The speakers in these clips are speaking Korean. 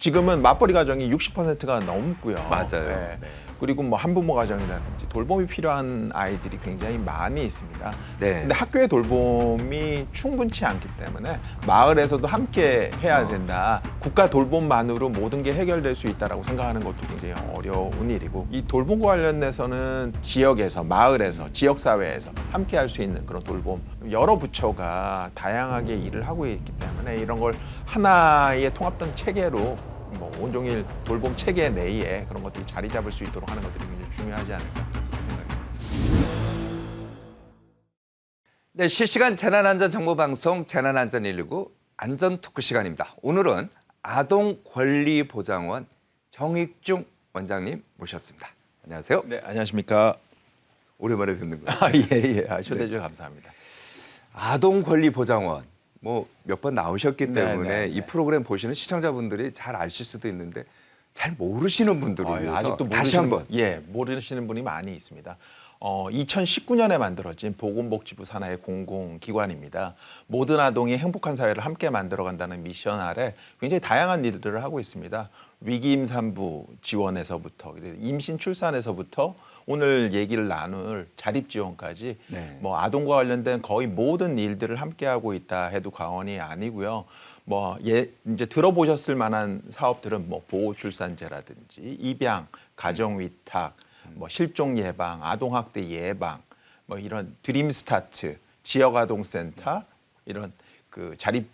지금은 맞벌이 가정이 60%가 넘고요. 맞아요. 네. 네. 그리고 뭐 한부모 가정이라든지 돌봄이 필요한 아이들이 굉장히 많이 있습니다. 네. 근데 학교의 돌봄이 충분치 않기 때문에 마을에서도 함께 해야 된다. 국가 돌봄만으로 모든 게 해결될 수 있다라고 생각하는 것도 굉장히 어려운 일이고, 이 돌봄과 관련해서는 지역에서, 마을에서, 지역사회에서 함께 할 수 있는 그런 돌봄, 여러 부처가 다양하게 일을 하고 있기 때문에 이런 걸 하나의 통합된 체계로 뭐 온종일 돌봄 체계 내에 그런 것들이 자리 잡을 수 있도록 하는 것들이 굉장히 중요하지 않을까 생각합니다. 네, 실시간 재난안전정보방송 재난안전 119 안전 토크 시간입니다. 오늘은 아동권리보장원 정익중 원장님 모셨습니다. 안녕하세요. 네, 안녕하십니까. 오랜만에 뵙는 거예요. 예. 초대해 주셔서 감사합니다. 아동권리보장원 뭐 몇 번 나오셨기 때문에 네. 이 프로그램 보시는 시청자분들이 잘 아실 수도 있는데 잘 모르시는 분들을 위해서 아직도 다시 한번 모르시는 분이 많이 있습니다. 2019년에 만들어진 보건복지부 산하의 공공기관입니다. 모든 아동이 행복한 사회를 함께 만들어간다는 미션 아래 굉장히 다양한 일들을 하고 있습니다. 위기임산부 지원에서부터 임신 출산에서부터 오늘 얘기를 나눌 자립지원까지 네. 뭐 아동과 관련된 거의 모든 일들을 함께 하고 있다 해도 과언이 아니고요. 이제 들어보셨을 만한 사업들은 뭐 보호출산제라든지 입양, 가정위탁, 뭐 실종 예방, 아동학대 예방, 뭐 이런 드림스타트, 지역아동센터, 이런 그 자립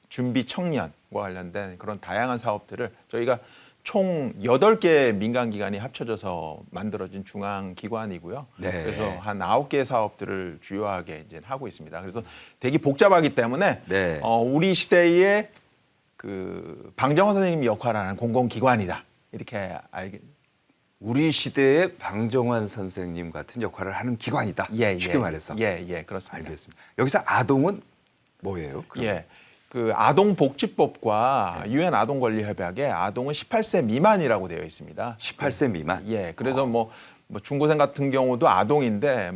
준비 청년과 관련된 그런 다양한 사업들을 저희가 총 8개 민간기관이 합쳐져서 만들어진 중앙기관이고요. 네. 그래서 한 9개의 사업들을 주요하게 이제 하고 있습니다. 그래서 되게 복잡하기 때문에 네. 우리 시대의 그 방정환 선생님이 역할하는 공공기관이다. 이렇게 우리 시대의 방정환 선생님 같은 역할을 하는 기관이다. 쉽게 말해서. 예, 그렇습니다. 알겠습니다. 여기서 아동은 뭐예요? 그럼? 예. 그 아동복지법과 유엔 아동권리협약에 아동은 18세 미만이라고 되어 있습니다. 18세 미만. 예. 그래서 뭐 중고생 같은 경우도 아동인데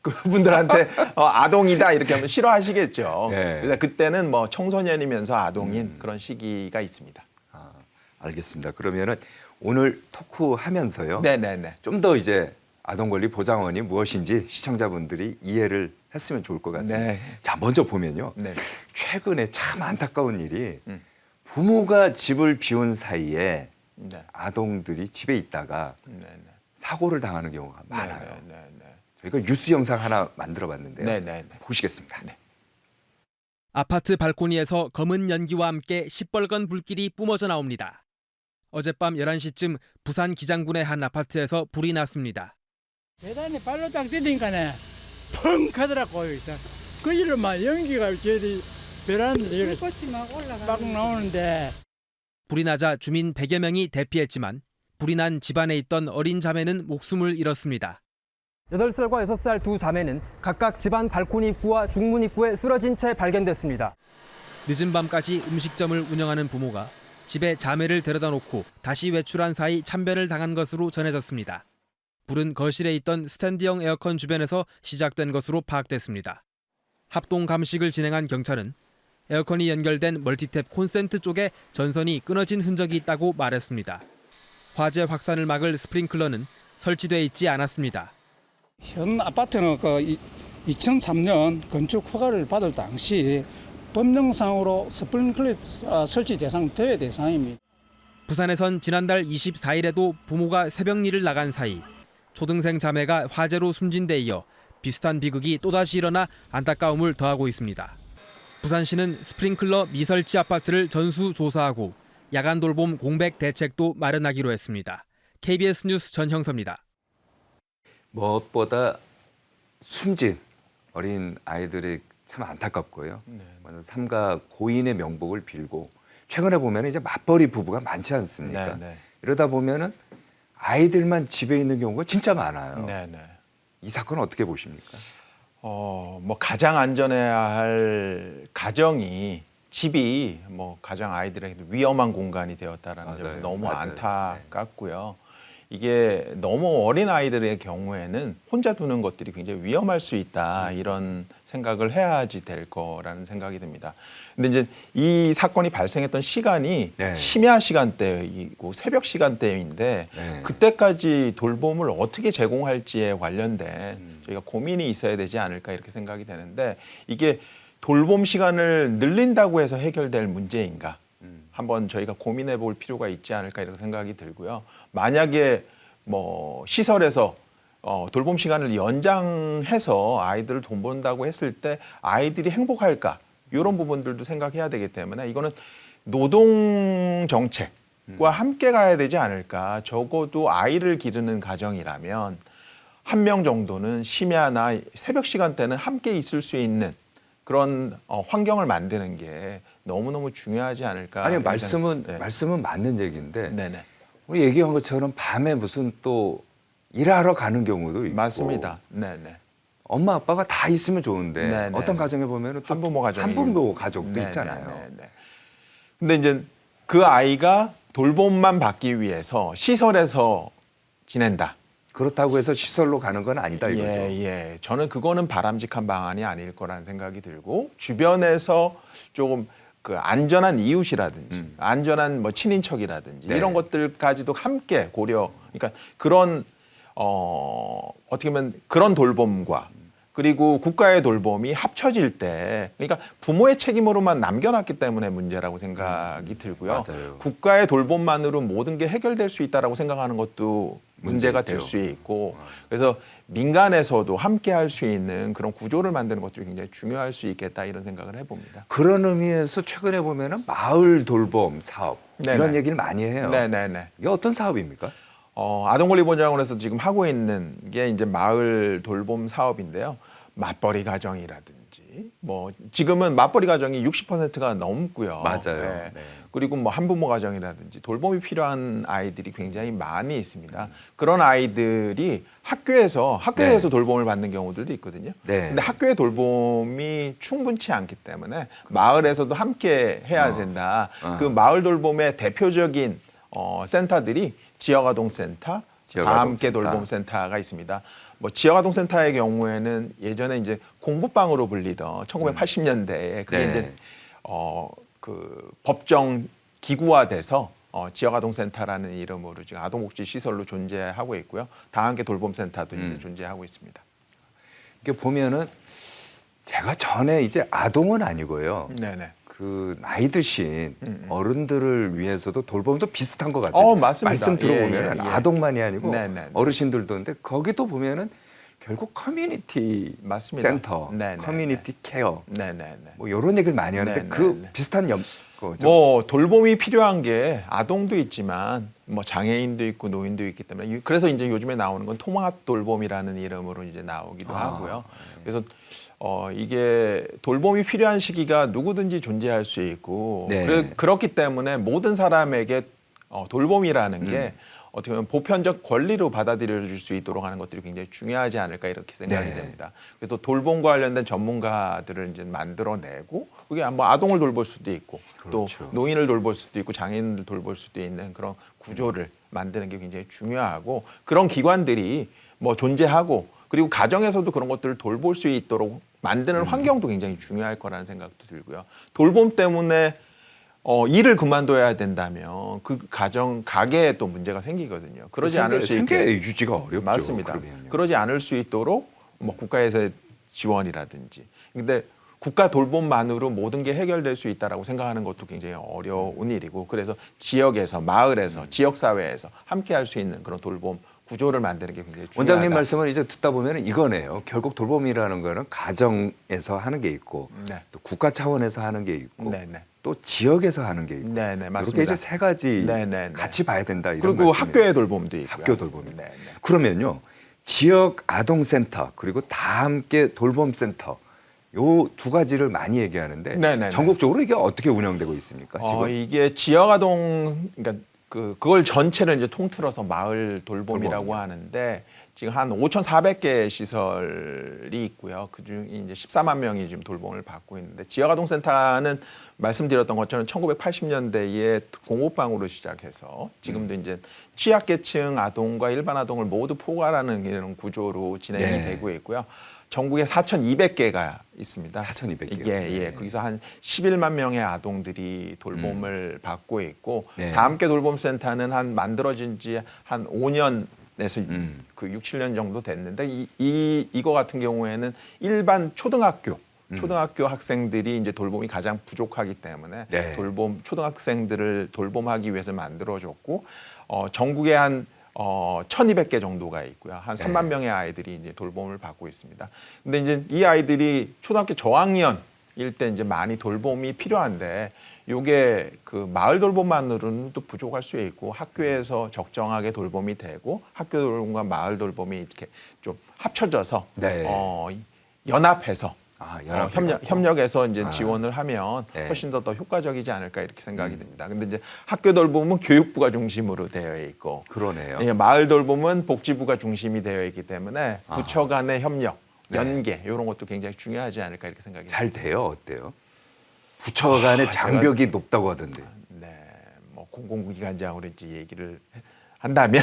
그분들한테 아동이다 이렇게 하면 싫어하시겠죠. 네. 그래서 그때는 뭐 청소년이면서 아동인 그런 시기가 있습니다. 아, 알겠습니다. 그러면은 오늘 토크하면서요. 네네네. 좀 더 이제 아동권리보장원이 무엇인지 시청자분들이 이해를 했으면 좋을 것 같습니다. 네. 자, 먼저 보면요. 네. 최근에 참 안타까운 일이 부모가 집을 비운 사이에 네. 아동들이 집에 있다가 네. 사고를 당하는 경우가 많아요. 네. 저희가 뉴스 영상 하나 만들어 봤는데요. 네. 보시겠습니다. 네. 아파트 발코니에서 검은 연기와 함께 시뻘건 불길이 뿜어져 나옵니다. 어젯밤 11시쯤 부산 기장군의 한 아파트에서 불이 났습니다. 계단에 발로 딱 디디니까네 펑 하더라고요. 그래서 그 일로 막 연기가 저리 베란다에 불꽃이 막 막 나오는데 불이 나자 주민 100여 명이 대피했지만 불이 난 집안에 있던 어린 자매는 목숨을 잃었습니다. 8살과 6살 두 자매는 각각 집안 발코니 입구와 중문 입구에 쓰러진 채 발견됐습니다. 늦은 밤까지 음식점을 운영하는 부모가 집에 자매를 데려다 놓고 다시 외출한 사이 참변을 당한 것으로 전해졌습니다. 불은 거실에 있던 스탠드형 에어컨 주변에서 시작된 것으로 파악됐습니다. 합동 감식을 진행한 경찰은 에어컨이 연결된 멀티탭 콘센트 쪽에 전선이 끊어진 흔적이 있다고 말했습니다. 화재 확산을 막을 스프링클러는 설치돼 있지 않았습니다. 현 아파트는 그 2003년 건축 허가를 받을 당시 법령상으로 스프링클러 설치 대상 대외 대상입니다. 부산에선 지난달 24일에도 부모가 새벽일을 나간 사이 초등생 자매가 화재로 숨진 데 이어 비슷한 비극이 또다시 일어나 안타까움을 더하고 있습니다. 부산시는 스프링클러 미설치 아파트를 전수조사하고 야간 돌봄 공백 대책도 마련하기로 했습니다. KBS 뉴스 전형섭입니다. 무엇보다 숨진 어린 아이들이 참 안타깝고요. 삼가 고인의 명복을 빌고 최근에 보면 이제 맞벌이 부부가 많지 않습니까? 네. 이러다 보면은 아이들만 집에 있는 경우가 진짜 많아요. 네. 이 사건 어떻게 보십니까? 뭐 가장 안전해야 할 가정이 집이 뭐 가장 아이들에게 위험한 공간이 되었다라는 점에서 너무 맞아요. 안타깝고요. 이게 너무 어린 아이들의 경우에는 혼자 두는 것들이 굉장히 위험할 수 있다 이런 생각을 해야지 될 거라는 생각이 듭니다. 근데 이제 이 사건이 발생했던 시간이 네. 심야 시간대이고 새벽 시간대인데 네. 그때까지 돌봄을 어떻게 제공할지에 관련된 저희가 고민이 있어야 되지 않을까 이렇게 생각이 되는데 이게 돌봄 시간을 늘린다고 해서 해결될 문제인가? 한번 저희가 고민해 볼 필요가 있지 않을까 이런 생각이 들고요. 만약에 뭐 시설에서 돌봄 시간을 연장해서 아이들을 돌본다고 했을 때 아이들이 행복할까? 이런 부분들도 생각해야 되기 때문에 이거는 노동 정책과 함께 가야 되지 않을까. 적어도 아이를 기르는 가정이라면 한 명 정도는 심야나 새벽 시간대는 함께 있을 수 있는 그런 환경을 만드는 게 너무너무 중요하지 않을까. 아니요, 이런 말씀은 생각- 네. 말씀은 맞는 얘기인데 네네. 우리 얘기한 것처럼 밤에 무슨 또 일하러 가는 경우도 있고 맞습니다. 네네. 엄마 아빠가 다 있으면 좋은데 네네. 어떤 가정에 보면은 또 한부모 가정이 한부모 가족도 네네, 있잖아요. 네네. 근데 이제 그 아이가 돌봄만 받기 위해서 시설에서 지낸다. 그렇다고 해서 시설로 가는 건 아니다 이거죠. 예. 저는 그거는 바람직한 방안이 아닐 거라는 생각이 들고 주변에서 조금 그 안전한 이웃이라든지 안전한 뭐 친인척이라든지 네. 이런 것들까지도 함께 고려. 그러니까 그런 어떻게 보면 그런 돌봄과 그리고 국가의 돌봄이 합쳐질 때 그러니까 부모의 책임으로만 남겨놨기 때문에 문제라고 생각이 들고요. 맞아요. 국가의 돌봄만으로 모든 게 해결될 수 있다라고 생각하는 것도 문제가 될 있죠. 수 있고 그래서 민간에서도 함께 할 수 있는 그런 구조를 만드는 것들이 굉장히 중요할 수 있겠다 이런 생각을 해봅니다. 그런 의미에서 최근에 보면은 마을 돌봄 사업 네네. 이런 얘기를 많이 해요. 네네네. 이게 어떤 사업입니까? 아동권리보장원에서 지금 하고 있는 게 이제 마을 돌봄 사업인데요. 맞벌이 가정이라든지 뭐 지금은 맞벌이 가정이 60%가 넘고요. 맞아요. 네. 네. 그리고 뭐 한부모 가정이라든지 돌봄이 필요한 아이들이 굉장히 많이 있습니다. 그런 아이들이 학교에서 네. 돌봄을 받는 경우들도 있거든요. 네. 근데 학교의 돌봄이 충분치 않기 때문에 마을에서도 함께 해야 된다. 그 마을 돌봄의 대표적인 센터들이 지역아동센터, 다 함께 돌봄센터가 있습니다. 뭐 지역아동센터의 경우에는 예전에 이제 공부방으로 불리던 1980년대에 그게 네. 이제 그 법정 기구화돼서 지역아동센터라는 이름으로 지금 아동복지 시설로 존재하고 있고요. 다 함께 돌봄센터도 이제 존재하고 있습니다. 이게 보면은 제가 전에 이제 아동은 아니고요. 네네. 그 나이 드신 어른들을 위해서도 돌봄도 비슷한 것 같아요. 맞습니다. 말씀 들어보면 예. 아동만이 아니고 네네. 어르신들도 근데 거기도 보면은 결국 커뮤니티 맞습니다. 센터, 네네. 커뮤니티 케어 네네네. 뭐 이런 얘기를 많이 하는데 네네네. 그 비슷한 거죠. 뭐 돌봄이 필요한 게 아동도 있지만 뭐 장애인도 있고 노인도 있기 때문에 그래서 이제 요즘에 나오는 건 통합 돌봄이라는 이름으로 이제 나오기도 하고요. 그래서 이게 돌봄이 필요한 시기가 누구든지 존재할 수 있고 네. 그렇기 때문에 모든 사람에게 돌봄이라는 게 어떻게 보면 보편적 권리로 받아들여질 수 있도록 하는 것들이 굉장히 중요하지 않을까 이렇게 생각이 네. 됩니다. 그래서 돌봄과 관련된 전문가들을 이제 만들어내고 그게 뭐 아동을 돌볼 수도 있고 그렇죠. 또 노인을 돌볼 수도 있고 장애인을 돌볼 수도 있는 그런 구조를 만드는 게 굉장히 중요하고 그런 기관들이 뭐 존재하고 그리고 가정에서도 그런 것들을 돌볼 수 있도록 만드는 환경도 굉장히 중요할 거라는 생각도 들고요. 돌봄 때문에 일을 그만둬야 된다면 그 가게에 또 문제가 생기거든요. 그러지 않을 수 있게 생계 유지가 어렵죠. 맞습니다. 그러면요. 그러지 않을 수 있도록 뭐 국가에서의 지원이라든지. 근데 국가 돌봄만으로 모든 게 해결될 수 있다라고 생각하는 것도 굉장히 어려운 일이고 그래서 지역에서 마을에서 지역 사회에서 함께 할 수 있는 그런 돌봄 구조를 만드는 게 굉장히 중요하다. 원장님 말씀을 이제 듣다 보면 이거네요. 결국 돌봄이라는 거는 가정에서 하는 게 있고 네. 또 국가 차원에서 하는 게 있고 네네. 또 지역에서 하는 게 있고 네네 이렇게 맞습니다. 이제 세 가지 네네네. 같이 봐야 된다 이런 그리고 말씀이에요. 학교의 돌봄도 있고요. 학교 돌봄이. 네네. 그러면요 지역 아동센터 그리고 다 함께 돌봄센터 요 두 가지를 많이 얘기하는데 네네네. 전국적으로 이게 어떻게 운영되고 있습니까? 지금 이게 지역 아동 그러니까 그걸 전체를 이제 통틀어서 마을 돌봄이라고 돌봄이요. 하는데 지금 한 5,400개 시설이 있고요. 그중 이제 14만 명이 지금 돌봄을 받고 있는데 지역아동센터는 말씀드렸던 것처럼 1980년대에 공호방으로 시작해서 지금도 이제 취약계층 아동과 일반 아동을 모두 포괄하는 이런 구조로 진행이 네. 되고 있고요. 전국에 4,200개가 있습니다. 4,200개. 예. 거기서 한 11만 명의 아동들이 돌봄을 받고 있고 네. 다 함께 돌봄센터는 한 만들어진 지 한 5년에서 그 6, 7년 정도 됐는데 이거 같은 경우에는 일반 초등학교 학생들이 이제 돌봄이 가장 부족하기 때문에 네. 초등학생들을 돌봄하기 위해서 만들어졌고 전국에 한 1,200개 정도가 있고요. 한 3만 네. 명의 아이들이 이제 돌봄을 받고 있습니다. 근데 이제 이 아이들이 초등학교 저학년일 때 이제 많이 돌봄이 필요한데 요게 그 마을 돌봄만으로는 또 부족할 수 있고 학교에서 적정하게 돌봄이 되고 학교 돌봄과 마을 돌봄이 이렇게 좀 합쳐져서 네. 연합해서 협력해서 이제 아. 지원을 하면 네. 훨씬 더 효과적이지 않을까 이렇게 생각이 듭니다. 근데 이제 학교 돌봄은 교육부가 중심으로 되어 있고 그러네요. 예, 마을 돌봄은 복지부가 중심이 되어 있기 때문에 부처 간의 협력, 네. 연계 이런 것도 굉장히 중요하지 않을까 이렇게 생각이 듭니다. 잘 돼요? 어때요? 부처 간의 장벽이 높다고 하던데. 네, 뭐 공공기관장으로 이제 얘기를 한다면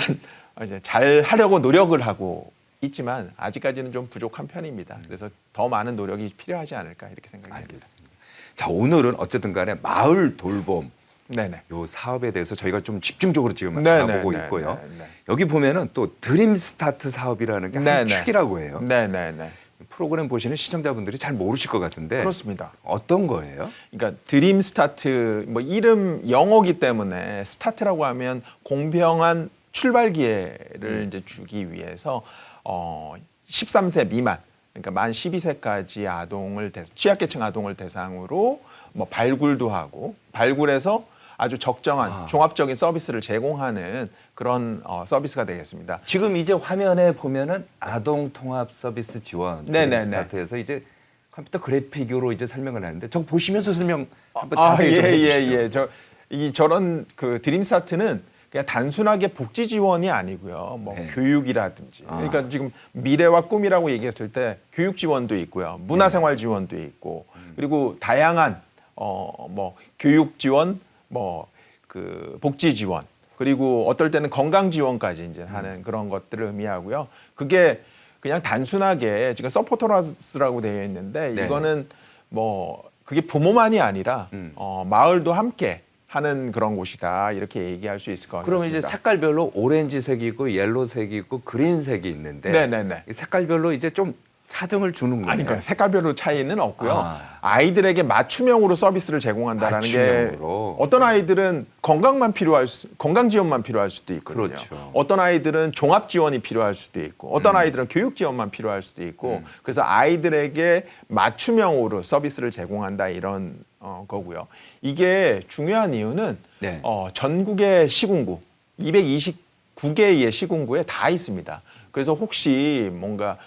이제 잘 하려고 노력을 하고 있지만 아직까지는 좀 부족한 편입니다. 그래서 더 많은 노력이 필요하지 않을까 이렇게 생각이 됩니다. 알겠습니다. 자, 오늘은 어쨌든 간에 마을 돌봄 네네. 요 사업에 대해서 저희가 좀 집중적으로 지금 네네, 알아보고 네네, 있고요. 네네. 여기 보면은 또 드림 스타트 사업이라는 게 한 네네. 축이라고 해요. 네네네. 프로그램 보시는 시청자분들이 잘 모르실 것 같은데 그렇습니다. 어떤 거예요? 그러니까 드림 스타트 뭐 이름 영어기 때문에 스타트라고 하면 공평한 출발 기회를 이제 주기 위해서 13세 미만 그러니까 만 12세까지 아동을 취약계층 아동을 대상으로 뭐 발굴도 하고 발굴해서 아주 적정한 종합적인 서비스를 제공하는 그런 서비스가 되겠습니다. 지금 이제 화면에 보면은 아동 통합 서비스 지원 네네네. 스타트에서 이제 컴퓨터 그래픽으로 이제 설명을 하는데 저거 보시면서 설명 한번 자세히 좀 해주시죠. 저런 그 드림 스타트는 그냥 단순하게 복지 지원이 아니고요. 뭐 네. 교육이라든지. 그러니까 지금 미래와 꿈이라고 얘기했을 때 교육 지원도 있고요. 문화생활 지원도 있고 그리고 다양한 뭐 교육 지원, 뭐 그 복지 지원 그리고 어떨 때는 건강 지원까지 이제 하는 그런 것들을 의미하고요. 그게 그냥 단순하게 지금 서포터라스라고 되어 있는데 네. 이거는 뭐 그게 부모만이 아니라 마을도 함께 하는 그런 곳이다 이렇게 얘기할 수 있을 것 같습니다. 그러면 이제 색깔별로 오렌지색이 있고 옐로색이 있고 그린색이 있는데 네네네. 이 색깔별로 이제 좀 차등을 주는 거예요. 아니, 그러니까 색깔별로 차이는 없고요. 아. 아이들에게 맞춤형으로 서비스를 제공한다라는 맞춤형으로. 게 어떤 아이들은 건강 지원만 필요할 수도 있거든요. 그렇죠. 어떤 아이들은 종합 지원이 필요할 수도 있고, 어떤 아이들은 교육 지원만 필요할 수도 있고, 그래서 아이들에게 맞춤형으로 서비스를 제공한다 이런 거고요. 이게 중요한 이유는 네. 전국의 시군구 229개의 시군구에 다 있습니다. 그래서 혹시 뭔가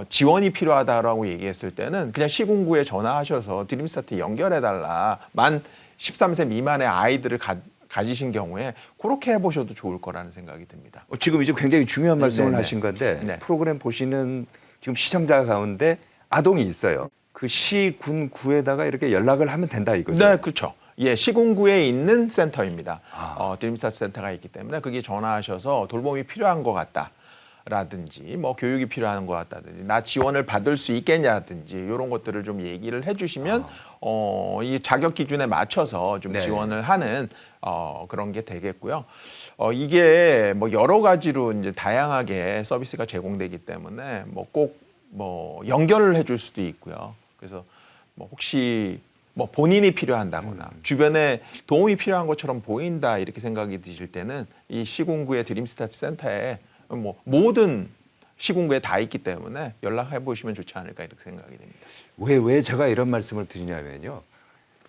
지원이 필요하다라고 얘기했을 때는 그냥 시군구에 전화하셔서 드림스타트 연결해달라. 만 13세 미만의 아이들을 가지신 경우에 그렇게 해보셔도 좋을 거라는 생각이 듭니다. 지금 이제 굉장히 중요한 말씀을 네네. 하신 건데 네. 프로그램 보시는 지금 시청자 가운데 아동이 있어요. 그 시, 군, 구에다가 이렇게 연락을 하면 된다 이거죠? 네, 그렇죠. 예, 시군구에 있는 센터입니다. 드림스타트 센터가 있기 때문에 거기에 전화하셔서 돌봄이 필요한 것 같다. 라든지 뭐 교육이 필요한 것 같다든지 나 지원을 받을 수 있겠냐든지 이런 것들을 좀 얘기를 해주시면 이 자격 기준에 맞춰서 좀 네. 지원을 하는 그런 게 되겠고요. 이게 뭐 여러 가지로 이제 다양하게 서비스가 제공되기 때문에 뭐 꼭 뭐 연결을 해줄 수도 있고요. 그래서 뭐 혹시 뭐 본인이 필요한다거나 주변에 도움이 필요한 것처럼 보인다 이렇게 생각이 드실 때는 이 시군구의 드림스타트 센터에 뭐 모든 시군구에 다 있기 때문에 연락해 보시면 좋지 않을까 이렇게 생각이 됩니다. 왜 제가 이런 말씀을 드리냐면요.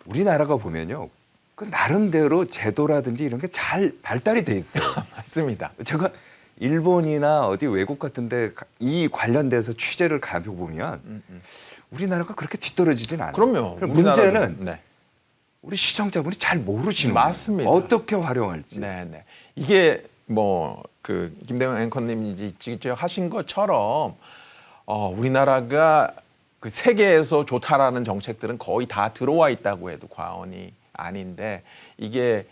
우리나라가 보면요. 그 나름대로 제도라든지 이런 게 잘 발달이 돼 있어요. 맞습니다. 제가 일본이나 어디 외국 같은데 이 관련돼서 취재를 가보면 우리나라가 그렇게 뒤떨어지진 않아요. 그럼요. 문제는 네. 우리 시청자분이 잘 모르시는 거예요. 맞습니다. 어떻게 활용할지. 네. 이게 뭐 그 김대영 앵커님이 직접 하신 것처럼 우리나라가 그 세계에서 좋다라는 정책들은 거의 다 들어와 있다고 해도 과언이 아닌데 이게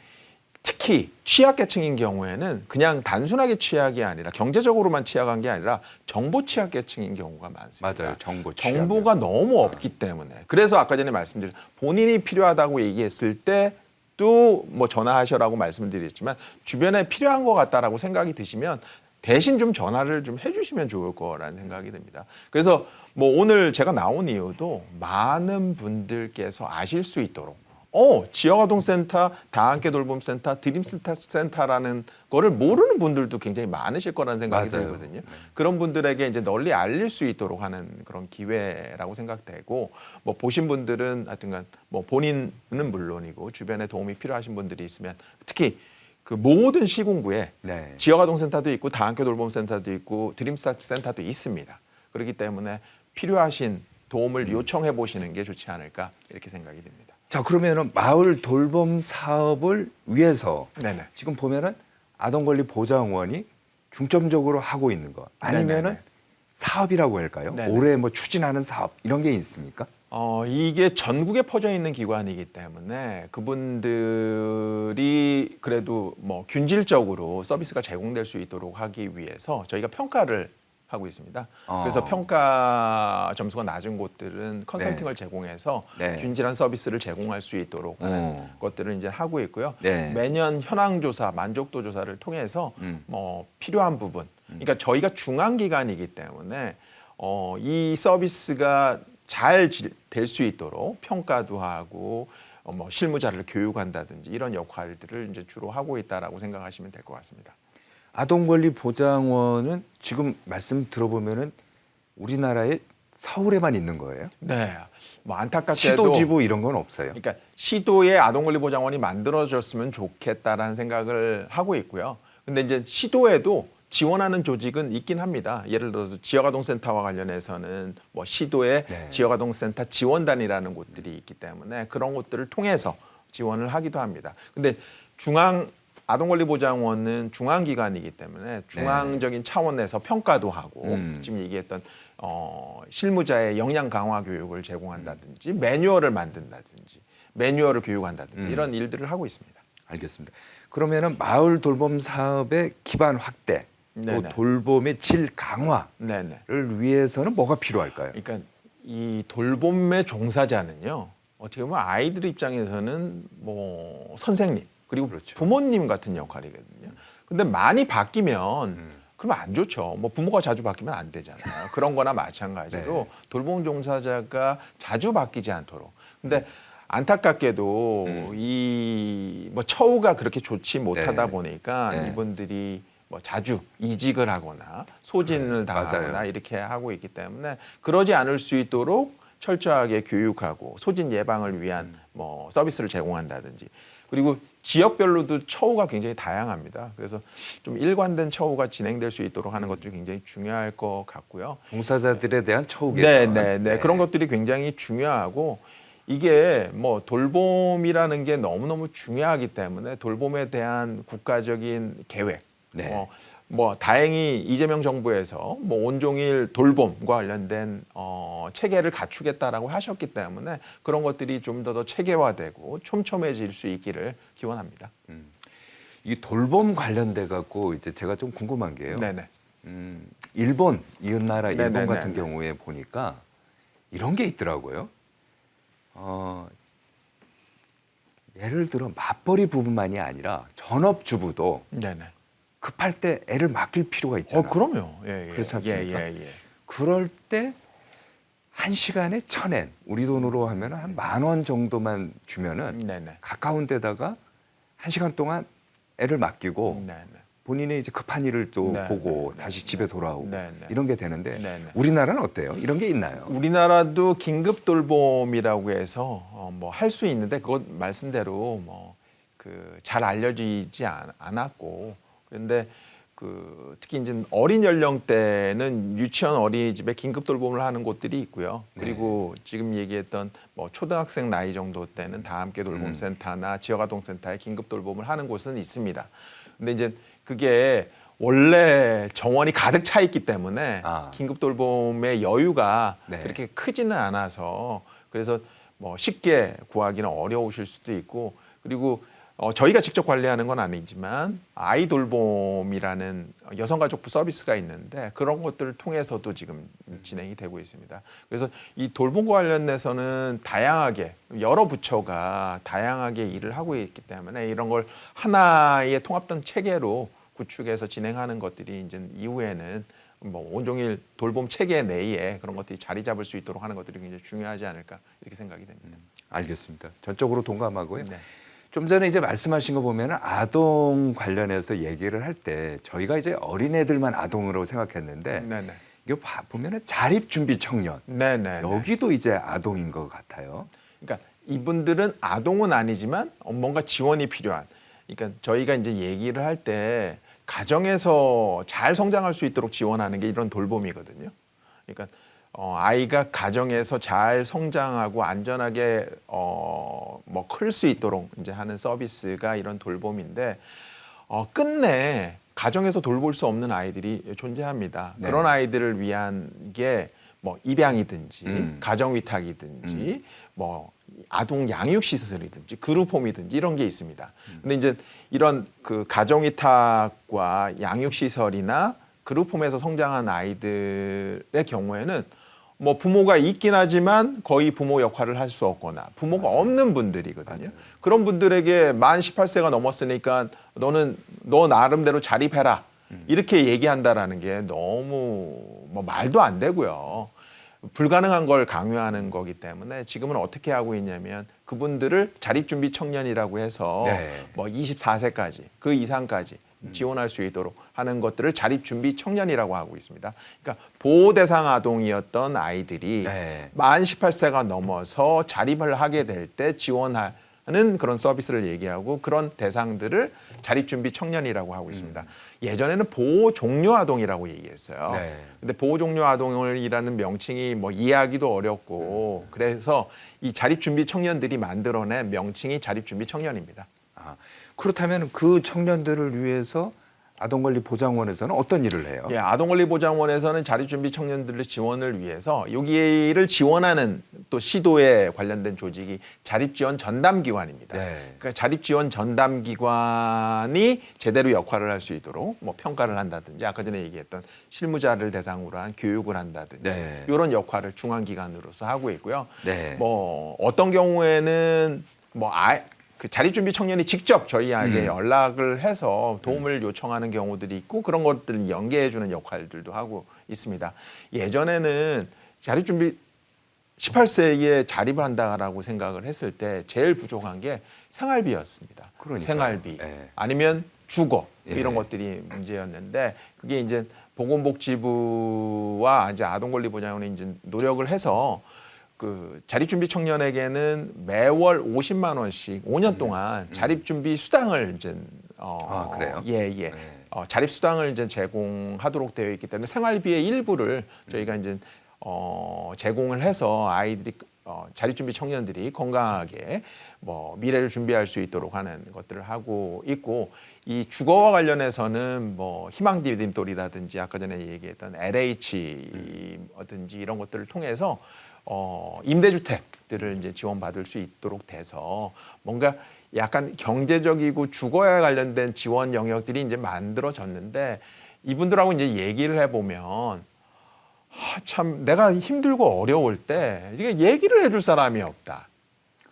특히 취약계층인 경우에는 그냥 단순하게 취약이 아니라 경제적으로만 취약한 게 아니라 정보 취약계층인 경우가 많습니다. 맞아요. 정보 취약. 정보가 너무 없기 때문에 그래서 아까 전에 말씀드린 본인이 필요하다고 얘기했을 때 또 뭐 전화하셔라고 말씀드렸지만 주변에 필요한 것 같다라고 생각이 드시면 대신 좀 전화를 좀 해주시면 좋을 거라는 생각이 듭니다. 그래서 뭐 오늘 제가 나온 이유도 많은 분들께서 아실 수 있도록 지역아동센터, 다함께 돌봄센터, 드림센터라는 거를 모르는 분들도 굉장히 많으실 거라는 생각이 맞아요. 들거든요. 그런 분들에게 이제 널리 알릴 수 있도록 하는 그런 기회라고 생각되고 뭐 보신 분들은 하여튼간 뭐 본인은 물론이고 주변에 도움이 필요하신 분들이 있으면 특히 그 모든 시군구에 네. 지역아동센터도 있고 다함께 돌봄센터도 있고 드림센터도 있습니다. 그렇기 때문에 필요하신 도움을 요청해 보시는 게 좋지 않을까 이렇게 생각이 듭니다. 자, 그러면은 마을 돌봄 사업을 위해서 네네. 지금 보면은 아동권리보장원이 중점적으로 하고 있는 거 아니면은 네네네. 사업이라고 할까요? 네네. 올해 뭐 추진하는 사업 이런 게 있습니까? 이게 전국에 퍼져 있는 기관이기 때문에 그분들이 그래도 뭐 균질적으로 서비스가 제공될 수 있도록 하기 위해서 저희가 평가를 하고 있습니다. 그래서 평가 점수가 낮은 곳들은 컨설팅을 제공해서 네. 균질한 서비스를 제공할 수 있도록 하는 것들을 이제 하고 있고요. 네. 매년 현황 조사, 만족도 조사를 통해서 뭐 필요한 부분, 그러니까 저희가 중앙 기관이기 때문에 이 서비스가 잘 될 수 있도록 평가도 하고 뭐 실무자를 교육한다든지 이런 역할들을 이제 주로 하고 있다라고 생각하시면 될 것 같습니다. 아동권리보장원은 지금 말씀 들어보면은 우리나라에 서울에만 있는 거예요? 네. 뭐 안타깝게도 시도지부 이런 건 없어요. 그러니까 시도에 아동권리보장원이 만들어졌으면 좋겠다라는 생각을 하고 있고요. 근데 이제 시도에도 지원하는 조직은 있긴 합니다. 예를 들어서 지역아동센터와 관련해서는 뭐 시도에 네. 지역아동센터 지원단이라는 곳들이 있기 때문에 그런 곳들을 통해서 지원을 하기도 합니다. 근데 아동권리보장원은 중앙기관이기 때문에 중앙적인 차원에서 평가도 하고 지금 얘기했던 실무자의 역량 강화 교육을 제공한다든지 매뉴얼을 만든다든지 매뉴얼을 교육한다든지 이런 일들을 하고 있습니다. 알겠습니다. 그러면은 마을 돌봄 사업의 기반 확대, 또 네네. 돌봄의 질 강화를 네네. 위해서는 뭐가 필요할까요? 그러니까 이 돌봄의 종사자는요. 어떻게 보면 아이들 입장에서는 뭐 선생님 그리고 그렇죠. 부모님 같은 역할이거든요. 근데 많이 바뀌면 그러면 안 좋죠. 뭐 부모가 자주 바뀌면 안 되잖아요. 그런 거나 마찬가지로 네. 돌봄 종사자가 자주 바뀌지 않도록. 근데 안타깝게도 이 뭐 처우가 그렇게 좋지 못하다 네. 보니까 네. 이분들이 뭐 자주 이직을 하거나 소진을 당하거나 맞아요. 이렇게 하고 있기 때문에 그러지 않을 수 있도록 철저하게 교육하고 소진 예방을 위한 뭐 서비스를 제공한다든지 그리고 지역별로도 처우가 굉장히 다양합니다. 그래서 좀 일관된 처우가 진행될 수 있도록 하는 것들이 굉장히 중요할 것 같고요. 종사자들에 대한 처우 개선. 네. 그런 것들이 굉장히 중요하고 이게 뭐 돌봄이라는 게 너무너무 중요하기 때문에 돌봄에 대한 국가적인 계획 네. 뭐 다행히 이재명 정부에서 뭐 온종일 돌봄과 관련된 체계를 갖추겠다라고 하셨기 때문에 그런 것들이 좀 더 체계화되고 촘촘해질 수 있기를 기원합니다. 이 돌봄 관련돼 갖고 이제 제가 좀 궁금한 게요. 네네. 일본 이웃나라 일본 네네네네. 같은 경우에 보니까 이런 게 있더라고요. 예를 들어 맞벌이 부부만이 아니라 전업주부도 네네. 급할 때 애를 맡길 필요가 있잖아요. 그럼요. 예. 그렇지 않습니까? 예. 그럴 때 1시간에 1,000엔, 우리 돈으로 하면 한 10,000원 정도만 주면은 네네. 가까운 데다가 1시간 동안 애를 맡기고 네네. 본인이 이제 급한 일을 또 네, 보고 네, 다시 네, 집에 돌아오고 네, 네. 이런 게 되는데 네, 네. 우리나라는 어때요? 이런 게 있나요? 우리나라도 긴급 돌봄이라고 해서 뭐 할 수 있는데 그것 말씀대로 뭐 그 잘 알려지지 않았고 그런데 그 특히 이제 어린 연령대는 유치원 어린이집에 긴급 돌봄을 하는 곳들이 있고요. 그리고 지금 얘기했던 뭐 초등학생 나이 정도 때는 다함께 돌봄센터나 지역아동센터에 긴급 돌봄을 하는 곳은 있습니다. 근데 이제 그게 원래 정원이 가득 차 있기 때문에 아. 긴급 돌봄의 여유가 네. 그렇게 크지는 않아서 그래서 뭐 쉽게 구하기는 어려우실 수도 있고 그리고 저희가 직접 관리하는 건 아니지만 아이 돌봄이라는 여성가족부 서비스가 있는데 그런 것들을 통해서도 지금 진행이 되고 있습니다. 그래서 이 돌봄과 관련해서는 다양하게 여러 부처가 다양하게 일을 하고 있기 때문에 이런 걸 하나의 통합된 체계로 구축해서 진행하는 것들이 이제 이후에는 뭐 온종일 돌봄 체계 내에 그런 것들이 자리 잡을 수 있도록 하는 것들이 굉장히 중요하지 않을까 이렇게 생각이 됩니다. 알겠습니다. 전적으로 동감하고요. 네. 좀 전에 이제 말씀하신 거 보면은 아동 관련해서 얘기를 할 때 저희가 이제 어린애들만 아동으로 생각했는데 네네. 이거 보면은 자립준비 청년 네네. 여기도 이제 아동인 것 같아요. 그러니까 이분들은 아동은 아니지만 뭔가 지원이 필요한. 그러니까 저희가 이제 얘기를 할 때 가정에서 잘 성장할 수 있도록 지원하는 게 이런 돌봄이거든요. 그러니까 아이가 가정에서 잘 성장하고 안전하게 뭐 클 수 있도록 이제 하는 서비스가 이런 돌봄인데 끝내 가정에서 돌볼 수 없는 아이들이 존재합니다. 네. 그런 아이들을 위한 게 뭐 입양이든지 가정 위탁이든지 뭐 아동 양육 시설이든지 그룹홈이든지 이런 게 있습니다. 근데 이제 이런 그 가정 위탁과 양육 시설이나 그룹홈에서 성장한 아이들의 경우에는 뭐 부모가 있긴 하지만 거의 부모 역할을 할 수 없거나 부모가 없는 분들이거든요. 그런 분들에게 만 18세가 넘었으니까 너 나름대로 자립해라. 이렇게 얘기한다라는 게 너무 뭐 말도 안 되고요. 불가능한 걸 강요하는 거기 때문에 지금은 어떻게 하고 있냐면 그분들을 자립준비 청년이라고 해서 네. 뭐 24세까지 그 이상까지 지원할 수 있도록 하는 것들을 자립준비 청년이라고 하고 있습니다. 그러니까 보호 대상 아동이었던 아이들이 네. 만 18세가 넘어서 자립을 하게 될 때 지원하는 그런 서비스를 얘기하고 그런 대상들을 자립준비 청년이라고 하고 있습니다. 예전에는 보호 종료 아동이라고 얘기했어요. 네. 근데 보호 종료 아동이라는 명칭이 뭐 이해하기도 어렵고 그래서 이 자립준비 청년들이 만들어낸 명칭이 자립준비 청년입니다. 아, 그렇다면 그 청년들을 위해서 아동권리보장원에서는 어떤 일을 해요? 예, 아동권리보장원에서는 자립준비 청년들의 지원을 위해서 여기를 지원하는 또 시도에 관련된 조직이 자립지원 전담기관입니다. 네. 그러니까 자립지원 전담기관이 제대로 역할을 할 수 있도록 뭐 평가를 한다든지 아까 전에 얘기했던 실무자를 대상으로 한 교육을 한다든지 네. 이런 역할을 중앙기관으로서 하고 있고요. 네. 뭐 어떤 경우에는 그 자립준비 청년이 직접 저희에게 연락을 해서 도움을 요청하는 경우들이 있고 그런 것들을 연계해주는 역할들도 하고 있습니다. 예전에는 자립준비 18세에 자립을 한다라고 생각을 했을 때 제일 부족한 게 생활비였습니다. 그러니까요. 생활비 예. 아니면 주거 이런 예. 것들이 문제였는데 그게 이제 보건복지부와 이제 아동권리보장원이 이제 노력을 해서 그 자립준비 청년에게는 매월 50만 원씩 5년 동안 자립준비 수당을 이제 그래요? 예. 네. 자립 수당을 이제 제공하도록 되어 있기 때문에 생활비의 일부를 저희가 이제 제공을 해서 아이들이 자립준비 청년들이 건강하게 뭐 미래를 준비할 수 있도록 하는 것들을 하고 있고 이 주거와 관련해서는 뭐 희망 디딤돌이라든지 아까 전에 얘기했던 LH든지 이런 것들을 통해서 임대주택들을 이제 지원받을 수 있도록 돼서 뭔가 약간 경제적이고 주거에 관련된 지원 영역들이 이제 만들어졌는데 이분들하고 이제 얘기를 해보면 참 내가 힘들고 어려울 때 이게 얘기를 해줄 사람이 없다.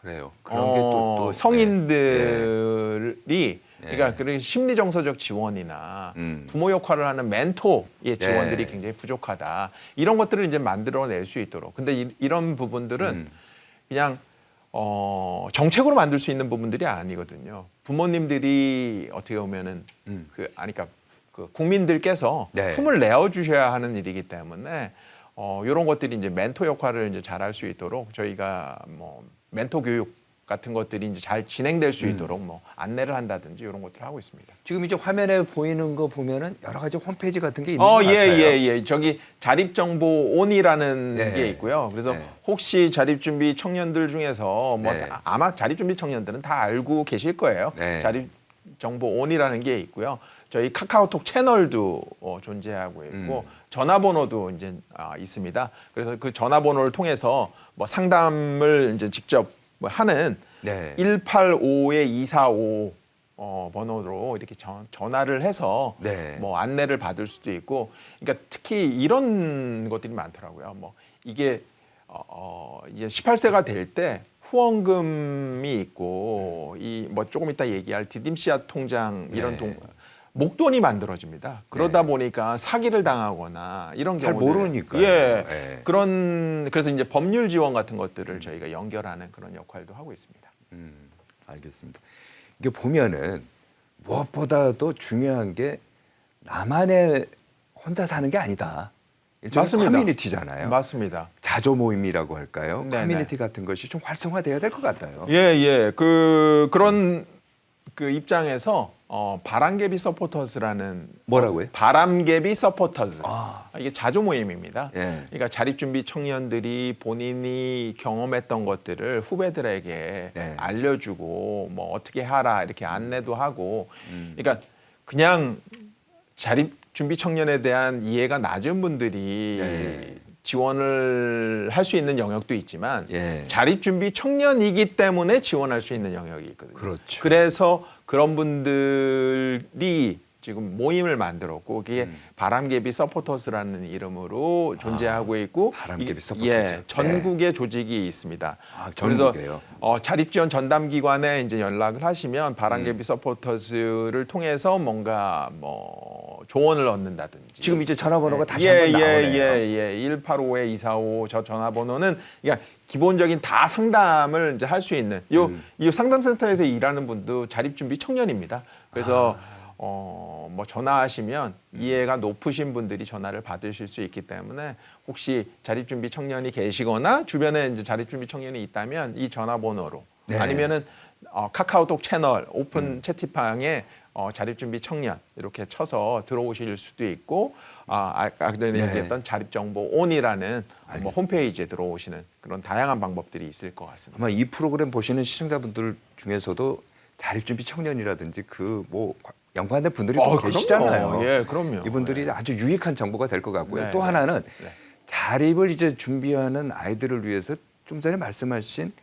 그래요. 그런 게 또 성인들이 네. 그러니까 그런 심리 정서적 지원이나 음. 부모 역할을 하는 멘토의 지원들이 네. 굉장히 부족하다. 이런 것들을 이제 만들어낼 수 있도록. 근데 이런 부분들은 그냥 정책으로 만들 수 있는 부분들이 아니거든요. 부모님들이 어떻게 보면은 그러니까 그 국민들께서 네. 품을 내어 주셔야 하는 일이기 때문에 이런 것들이 이제 멘토 역할을 이제 잘할 수 있도록 저희가 뭐 멘토 교육 같은 것들이 이제 잘 진행될 수 있도록 뭐 안내를 한다든지 이런 것들을 하고 있습니다. 지금 이제 화면에 보이는 거 보면은 여러 가지 홈페이지 같은 게 있는 것 같아요. 예. 저기 자립정보온이라는 네. 게 있고요. 그래서 네. 혹시 자립준비 청년들 중에서 뭐 네. 아마 자립준비 청년들은 다 알고 계실 거예요. 네. 자립정보온이라는 게 있고요. 저희 카카오톡 채널도 존재하고 있고 전화번호도 이제 있습니다. 그래서 그 전화번호를 통해서 뭐 상담을 이제 직접 뭐 하는 네. 185-245 번호로 이렇게 전화를 해서 네. 뭐 안내를 받을 수도 있고, 그러니까 특히 이런 것들이 많더라고요. 뭐 이게 이제 18세가 될 때 후원금이 있고 이 뭐 조금 이따 얘기할 디딤씨앗 통장 이런 네. 목돈이 만들어집니다. 그러다 네. 보니까 사기를 당하거나 이런 잘 경우들, 모르니까요. 예, 네. 그래서 이제 법률 지원 같은 것들을 저희가 연결하는 그런 역할도 하고 있습니다. 알겠습니다. 이게 보면은 무엇보다도 중요한 게 나만의 혼자 사는 게 아니다. 일종의 맞습니다. 커뮤니티잖아요. 맞습니다. 자조 모임이라고 할까요? 네네. 커뮤니티 같은 것이 좀 활성화돼야 될 것 같아요. 예. 그런 그 입장에서 바람개비 서포터즈라는 뭐라고요? 바람개비 서포터즈. 아. 이게 자조 모임입니다. 예. 그러니까 자립준비 청년들이 본인이 경험했던 것들을 후배들에게 네. 알려주고 뭐 어떻게 하라 이렇게 안내도 하고, 그러니까 그냥 자립준비 청년에 대한 이해가 낮은 분들이 네. 지원을 할 수 있는 영역도 있지만 예. 자립준비 청년이기 때문에 지원할 수 있는 영역이 있거든요. 그렇죠. 그래서 그런 분들이 지금 모임을 만들었고 그게 바람개비 서포터스라는 이름으로 존재하고 있고 바람개비 이- 서포터즈. 예, 전국에 조직이 있습니다. 아, 그래서 전국에요? 자립지원 전담기관에 이제 연락을 하시면 바람개비 서포터즈를 통해서 뭔가 뭐 조언을 얻는다든지 지금 이제 전화번호가 다시 한번 나오네요. 예. 185-245 저 전화번호는 그러니까 기본적인 다 상담을 이제 할 수 있는 이 상담센터에서 일하는 분도 자립준비 청년입니다. 그래서 뭐 전화하시면 이해가 높으신 분들이 전화를 받으실 수 있기 때문에 혹시 자립준비 청년이 계시거나 주변에 이제 자립준비 청년이 있다면 이 전화번호로 네. 아니면은 카카오톡 채널 오픈 채팅방에 자립준비 청년 이렇게 쳐서 들어오실 수도 있고 아까 전에 네. 얘기했던 자립정보온이라는 뭐 홈페이지에 들어오시는 그런 다양한 방법들이 있을 것 같습니다. 아마 이 프로그램 보시는 시청자분들 중에서도 자립준비 청년이라든지 그 뭐 연관된 분들이 또 계시잖아요. 그럼요. 예, 그럼요. 이분들이 아주 유익한 정보가 될 것 같고요. 네, 또 네. 하나는 네. 자립을 이제 준비하는 아이들을 위해서 좀 전에 말씀하신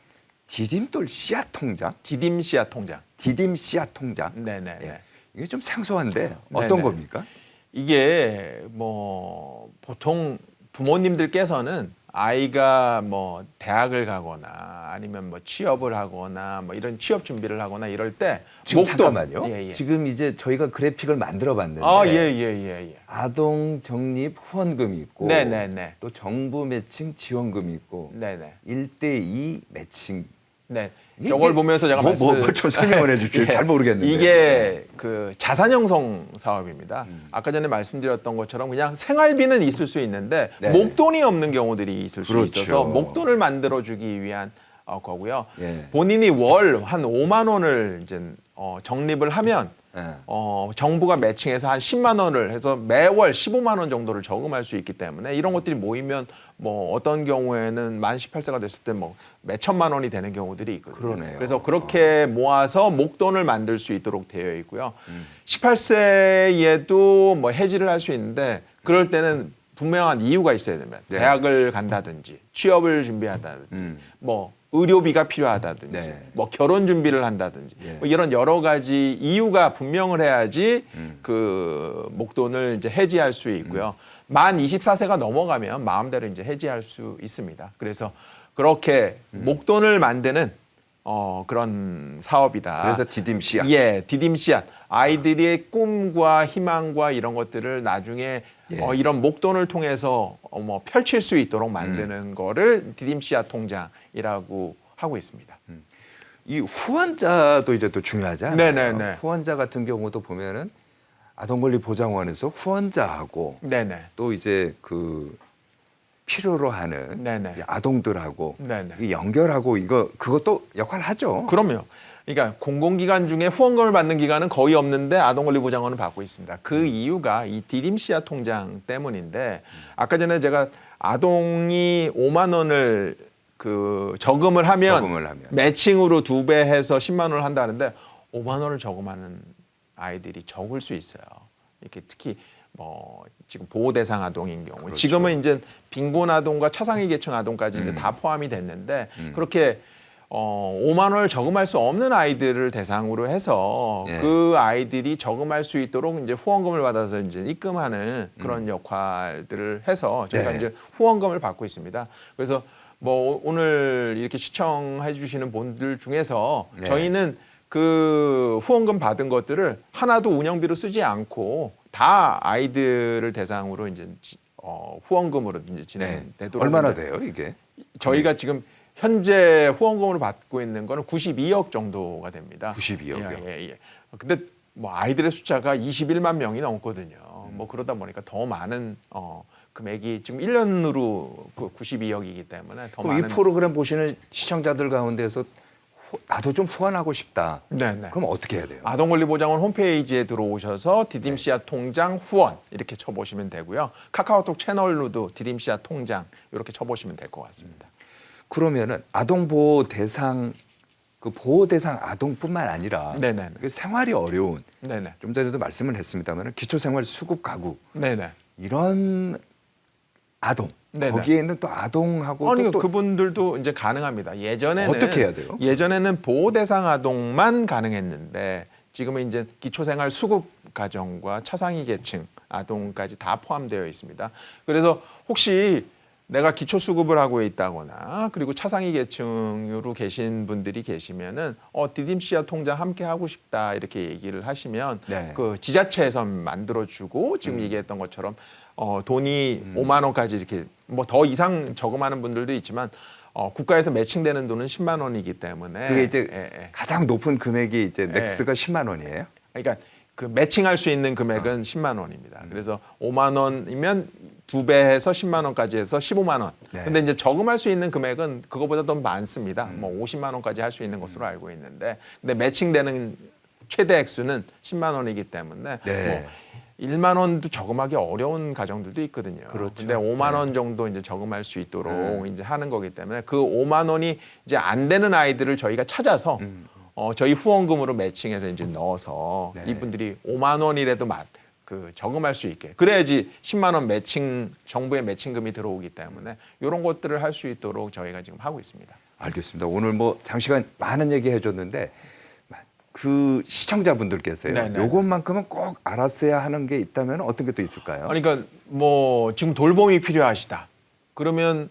디딤돌 씨앗 통장, 디딤씨앗 통장. 디딤 씨앗 통장. 네네. 예. 이게 좀 생소한데 어떤 네네. 겁니까? 이게 뭐 보통 부모님들께서는 아이가 뭐 대학을 가거나 아니면 뭐 취업을 하거나 뭐 이런 취업 준비를 하거나 이럴 때 지금 목돈. 잠깐만요. 예. 지금 이제 저희가 그래픽을 만들어 봤는데 예. 아동 적립 후원금이 있고 네네네. 또 정부 매칭 지원금이 있고 네네. 1:2 매칭. 네. 이게 저걸 보면서 제가 좀 설명을 해주십시오. 잘 모르겠는데. 이게 그 자산 형성 사업입니다. 아까 전에 말씀드렸던 것처럼 그냥 생활비는 있을 수 있는데 네. 목돈이 없는 경우들이 있을 수 그렇죠. 있어서 목돈을 만들어주기 위한 거고요. 예. 본인이 월 한 5만 원을 이제 적립을 하면 예. 정부가 매칭해서 한 10만 원을 해서 매월 15만 원 정도를 저금할 수 있기 때문에 이런 것들이 모이면 뭐 어떤 경우에는 만 18세가 됐을 때 뭐 몇천만 원이 되는 경우들이 있거든요. 그러네요. 그래서 그렇게 모아서 목돈을 만들 수 있도록 되어 있고요. 18세에도 뭐 해지를 할 수 있는데 그럴 때는 분명한 이유가 있어야 되면 네. 대학을 간다든지 취업을 준비한다든지 뭐 의료비가 필요하다든지 네. 뭐 결혼 준비를 한다든지 예. 뭐 이런 여러 가지 이유가 분명을 해야지 그 목돈을 이제 해지할 수 있고요. 만 24세가 넘어가면 마음대로 이제 해지할 수 있습니다. 그래서 그렇게 목돈을 만드는 그런 사업이다. 그래서 디딤 씨앗. 예, 디딤 씨앗. 아이들의 꿈과 희망과 이런 것들을 나중에 예. 이런 목돈을 통해서 뭐 펼칠 수 있도록 만드는 거를 디딤 씨앗 통장이라고 하고 있습니다. 이 후원자도 이제 또 중요하잖아요. 네네네. 후원자 같은 경우도 보면은 아동권리보장원에서 후원자하고 네네. 또 이제 그 필요로 하는 네네. 이 아동들하고 네네. 이 연결하고 그것도 역할을 하죠. 그럼요. 그러니까 공공기관 중에 후원금을 받는 기관은 거의 없는데 아동권리보장원을 받고 있습니다. 그 이유가 이 디딤씨앗 통장 때문인데 아까 전에 제가 아동이 5만 원을 그 저금을 하면 저금을 하면. 매칭으로 2배 해서 10만 원을 한다는데 5만 원을 저금하는 아이들이 적을 수 있어요. 이렇게 특히 뭐 지금 보호 대상 아동인 경우 그렇죠. 지금은 이제 빈곤 아동과 차상위 계층 아동까지 이제 다 포함이 됐는데 그렇게 5만 원을 저금할 수 없는 아이들을 대상으로 해서 예. 그 아이들이 저금할 수 있도록 이제 후원금을 받아서 이제 입금하는 그런 역할들을 해서 저희가 네. 이제 후원금을 받고 있습니다. 그래서 뭐 오늘 이렇게 시청해 주시는 분들 중에서 네. 저희는 그 후원금 받은 것들을 하나도 운영비로 쓰지 않고 다 아이들을 대상으로 이제 후원금으로 이제 진행되도록 얼마나 이제 돼요 이게? 저희가 지금 현재 후원금으로 받고 있는 거는 92억 정도가 됩니다. 92억 이요? 예. 근데 뭐 아이들의 숫자가 21만 명이 넘거든요. 뭐 그러다 보니까 더 많은 금액이 지금 1년으로 그 92억이기 때문에 더 그럼 이 많은 프로그램 보시는 시청자들 가운데서 나도 좀 후원하고 싶다. 네네. 그럼 어떻게 해야 돼요? 아동권리보장원 홈페이지에 들어오셔서 디딤씨앗 통장 후원 이렇게 쳐보시면 되고요. 카카오톡 채널로도 디딤씨앗 통장 이렇게 쳐보시면 될 것 같습니다. 그러면은 아동 보호 대상 그 보호 대상 아동뿐만 아니라 네네. 그 생활이 어려운 네네. 좀 전에도 말씀을 했습니다만 기초생활 수급 가구 네네. 이런 아동 네네. 거기에 있는 또 아동하고 아니 또 그분들도 이제 가능합니다. 예전에는 어떻게 해야 돼요? 예전에는 보호 대상 아동만 가능했는데 지금은 이제 기초생활 수급 가정과 차상위 계층 아동까지 다 포함되어 있습니다. 그래서 혹시 내가 기초 수급을 하고 있다거나 그리고 차상위 계층으로 계신 분들이 계시면은 디딤씨앗 통장 함께 하고 싶다 이렇게 얘기를 하시면 네. 그 지자체에서 만들어주고 지금 얘기했던 것처럼 돈이 5만 원까지 이렇게 뭐 더 이상 저금하는 분들도 있지만 국가에서 매칭되는 돈은 10만 원이기 때문에 그게 이제 예. 가장 높은 금액이 이제 맥스가 10만 원이에요. 그러니까 그 매칭할 수 있는 금액은 10만 원입니다. 그래서 5만 원이면 2배 해서 10만 원까지 해서 15만 원. 네. 근데 이제 저금할 수 있는 금액은 그거보다 더 많습니다. 뭐 50만 원까지 할 수 있는 것으로 알고 있는데 근데 매칭되는 최대 액수는 10만 원이기 때문에 네. 뭐 1만 원도 저금하기 어려운 가정들도 있거든요. 그렇죠. 근데 5만 원 정도 이제 저금할 수 있도록 이제 하는 거기 때문에 그 5만 원이 이제 안 되는 아이들을 저희가 찾아서 저희 후원금으로 매칭해서 이제 넣어서 네. 이분들이 5만 원이라도 저금할 수 있게 그래야지 10만 원 매칭 정부의 매칭금이 들어오기 때문에 이런 것들을 할 수 있도록 저희가 지금 하고 있습니다. 알겠습니다. 오늘 뭐 장시간 많은 얘기 해줬는데 그 시청자분들께서요. 네네. 요것만큼은 꼭 알았어야 하는 게 있다면 어떤 게 또 있을까요? 그러니까 뭐 지금 돌봄이 필요하시다. 그러면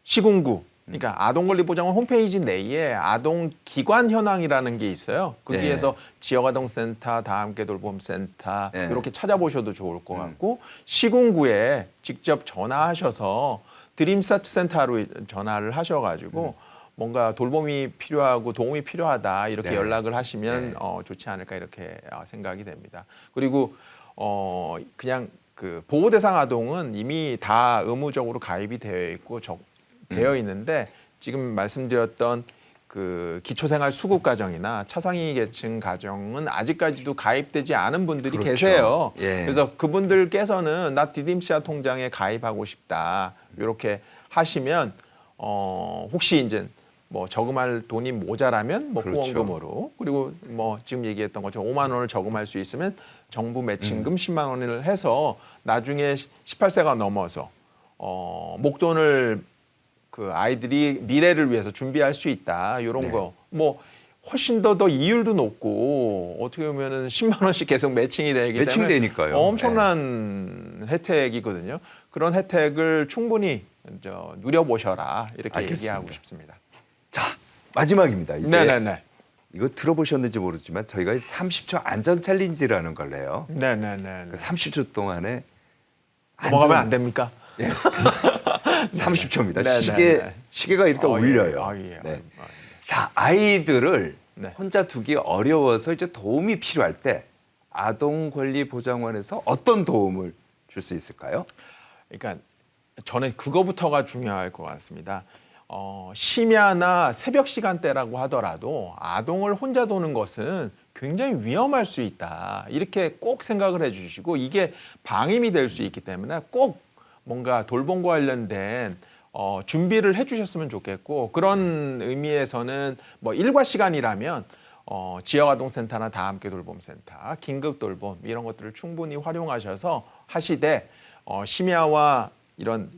시군구 그러니까 아동권리보장원 홈페이지 내에 아동기관 현황이라는 게 있어요. 거기에서 지역아동센터, 다함께 돌봄센터 네. 이렇게 찾아보셔도 좋을 것 같고 시군구에 직접 전화하셔서 드림스타트 센터로 전화를 하셔가지고 뭔가 돌봄이 필요하고 도움이 필요하다 이렇게 네. 연락을 하시면 네. 좋지 않을까 이렇게 생각이 됩니다. 그리고 그냥 그 보호 대상 아동은 이미 다 의무적으로 가입이 되어 있고 되어 있는데 지금 말씀드렸던 그 기초생활 수급 가정이나 차상위 계층 가정은 아직까지도 가입되지 않은 분들이 그렇죠. 계세요. 예. 그래서 그분들께서는 나 디딤씨앗 통장에 가입하고 싶다 이렇게 하시면 혹시 이제 뭐 저금할 돈이 모자라면 뭐 그렇죠. 후원금으로 그리고 뭐 지금 얘기했던 것처럼 5만 원을 저금할 수 있으면 정부 매칭금 10만 원을 해서 나중에 18세가 넘어서 목돈을 그 아이들이 미래를 위해서 준비할 수 있다 이런 네. 거 뭐 훨씬 더 이율도 높고 어떻게 보면은 10만 원씩 계속 매칭이 되기 매칭되니까요. 때문에 엄청난 혜택이거든요. 그런 혜택을 충분히 누려보셔라 이렇게 알겠습니다. 얘기하고 싶습니다. 자, 마지막입니다. 이제 네네네. 이거 들어보셨는지 모르지만 저희가 30초 안전 챌린지라는 걸 내요. 네네네. 그 30초 동안에 넘어가면 안 됩니까? 30초입니다. 네네네. 시계가 이렇게 울려요. 예. 네. 자, 아이들을 네. 혼자 두기 어려워서 이제 도움이 필요할 때 아동권리보장원에서 어떤 도움을 줄 수 있을까요? 그러니까 저는 그거부터가 중요할 것 같습니다. 심야나 새벽 시간대라고 하더라도 아동을 혼자 두는 것은 굉장히 위험할 수 있다. 이렇게 꼭 생각을 해주시고 이게 방임이 될 수 있기 때문에 꼭 뭔가 돌봄과 관련된 준비를 해주셨으면 좋겠고 그런 의미에서는 뭐 일과 시간이라면 지역아동센터나 다함께 돌봄센터, 긴급 돌봄 이런 것들을 충분히 활용하셔서 하시되 심야와 이런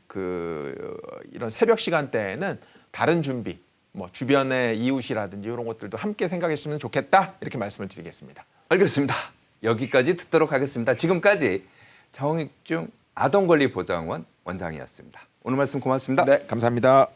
새벽 시간대에는 다른 준비, 뭐 주변의 이웃이라든지 이런 것들도 함께 생각했으면 좋겠다 이렇게 말씀을 드리겠습니다. 알겠습니다. 여기까지 듣도록 하겠습니다. 지금까지 정익중 아동권리보장원 원장이었습니다. 오늘 말씀 고맙습니다. 네, 감사합니다.